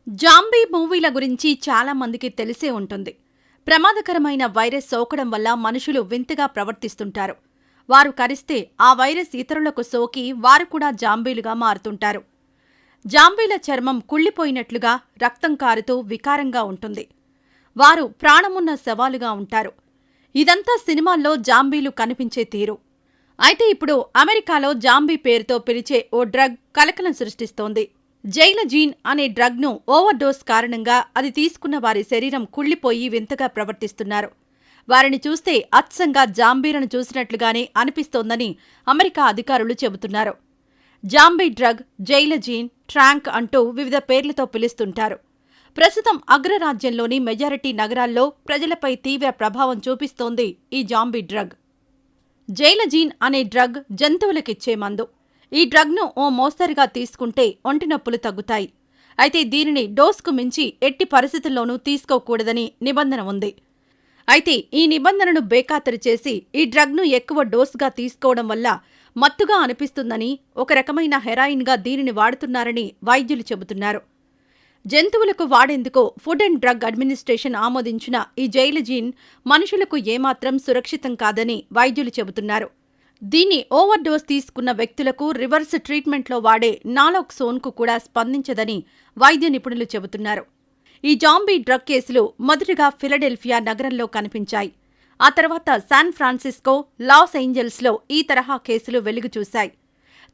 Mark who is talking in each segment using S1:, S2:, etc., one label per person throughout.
S1: Zombie మూవీల గురించి చాలా మందికి తెలిసే ఉంటుంది. ప్రమాదకరమైన వైరస్ సోకడం వల్ల మనుషులు వింతగా ప్రవర్తిస్తుంటారు. వారు కరిస్తే ఆ వైరస్ ఇతరులకు సోకి వారు కూడా జాంబీలుగా మారుతుంటారు. జాంబీల చర్మం కుళ్ళిపోయినట్లుగా రక్తం కారుతూ వికారంగా ఉంటుంది. వారు ప్రాణమున్న శవాలుగా ఉంటారు. ఇదంతా సినిమాల్లో జాంబీలు కనిపించే తీరు. అయితే ఇప్పుడు అమెరికాలో జాంబీ పేరుతో పిలిచే ఓ డ్రగ్ కలకలం సృష్టిస్తోంది. జైలజీన్ అనే డ్రగ్ను ఓవర్డోస్ కారణంగా అది తీసుకున్న వారి శరీరం కుళ్ళిపోయి వింతగా ప్రవర్తిస్తున్నారు. వారిని చూస్తే అచ్చంగా జాంబీలను చూసినట్లుగానే అనిపిస్తోందని అమెరికా అధికారులు చెబుతున్నారు. జాంబీ డ్రగ్, జైలజీన్, ట్రాంక్ అంటూ వివిధ పేర్లతో పిలుస్తుంటారు. ప్రస్తుతం అగ్రరాజ్యంలోని మెజారిటీ నగరాల్లో ప్రజలపై తీవ్ర ప్రభావం చూపిస్తోంది ఈ జాంబీ డ్రగ్. జైలజీన్ అనే డ్రగ్ జంతువులకిచ్చే మందు. ఈ డ్రగ్ను ఓ మోస్తరుగా తీసుకుంటే ఒంటి నొప్పులు తగ్గుతాయి. అయితే దీనిని డోస్కు మించి ఎట్టి పరిస్థితుల్లోనూ తీసుకోకూడదని నిబంధన ఉంది. అయితే ఈ నిబంధనను బేఖాతరు చేసి ఈ డ్రగ్ను ఎక్కువ డోసుగా తీసుకోవడం వల్ల మత్తుగా అనిపిస్తుందని, ఒక రకమైన హెరాయిన్గా దీనిని వాడుతున్నారని వైద్యులు చెబుతున్నారు. జంతువులకు వాడేందుకు ఫుడ్ అండ్ డ్రగ్ అడ్మినిస్ట్రేషన్ ఆమోదించిన ఈ జైలజీన్ మనుషులకు ఏమాత్రం సురక్షితం కాదని వైద్యులు చెబుతున్నారు. దీన్ని ఓవర్ డోస్ తీసుకున్న వ్యక్తులకు రివర్స్ ట్రీట్మెంట్లో వాడే నాలోక్సోన్కు కూడా స్పందించదని వైద్య నిపుణులు చెబుతున్నారు. ఈ జాంబీ డ్రగ్ కేసులు మొదటగా ఫిలడెల్ఫియా నగరంలో కనిపించాయి. ఆ తర్వాత శాన్ ఫ్రాన్సిస్కో, లాస్ ఏంజల్స్లో ఈ తరహా కేసులు వెలుగుచూశాయి.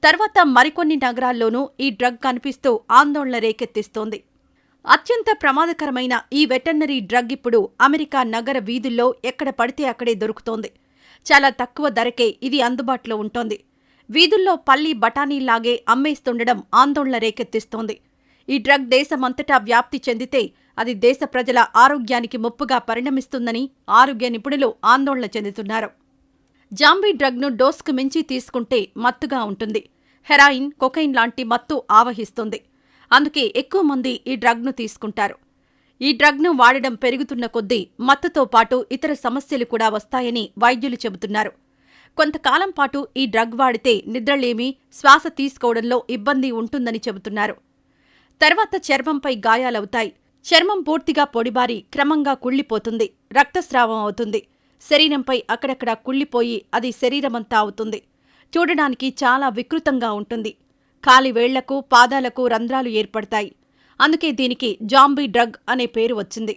S1: తర్వాత మరికొన్ని నగరాల్లోనూ ఈ డ్రగ్ కనిపిస్తూ ఆందోళన రేకెత్తిస్తోంది. అత్యంత ప్రమాదకరమైన ఈ వెటర్నరీ డ్రగ్ ఇప్పుడు అమెరికా నగర వీధుల్లో ఎక్కడ పడితే అక్కడే దొరుకుతోంది. చాలా తక్కువ ధరకే ఇది అందుబాటులో ఉంటోంది. వీధుల్లో పల్లి బఠానీల్లాగే అమ్మేస్తుండడం ఆందోళన రేకెత్తిస్తోంది. ఈ డ్రగ్ దేశమంతటా వ్యాప్తి చెందితే అది దేశ ప్రజల ఆరోగ్యానికి ముప్పుగా పరిణమిస్తుందని ఆరోగ్య నిపుణులు ఆందోళన చెందుతున్నారు. జాంబీ డ్రగ్ను డోస్కు మించి తీసుకుంటే మత్తుగా ఉంటుంది. హెరాయిన్, కొకైన్ లాంటి మత్తు ఆవహిస్తుంది. అందుకే ఎక్కువ మంది ఈ డ్రగ్ను తీసుకుంటారు. ఈ డ్రగ్ను వాడడం పెరుగుతున్న కొద్దీ మత్తుతో పాటు ఇతర సమస్యలు కూడా వస్తాయని వైద్యులు చెబుతున్నారు. కొంతకాలం పాటు ఈ డ్రగ్ వాడితే నిద్రలేమి, శ్వాస తీసుకోవడంలో ఇబ్బంది ఉంటుందని చెబుతున్నారు. తర్వాత చర్మంపై గాయాలవుతాయి. చర్మం పూర్తిగా పొడిబారి క్రమంగా కుళ్ళిపోతుంది. రక్తస్రావం అవుతుంది. శరీరంపై అక్కడక్కడ కుళ్ళిపోయి అది శరీరమంతా అవుతుంది. చూడడానికి చాలా వికృతంగా ఉంటుంది. కాలి వేళ్లకు, పాదాలకు రంధ్రాలు ఏర్పడతాయి. అందుకే దీనికి జాంబీ డ్రగ్ అనే పేరు వచ్చింది.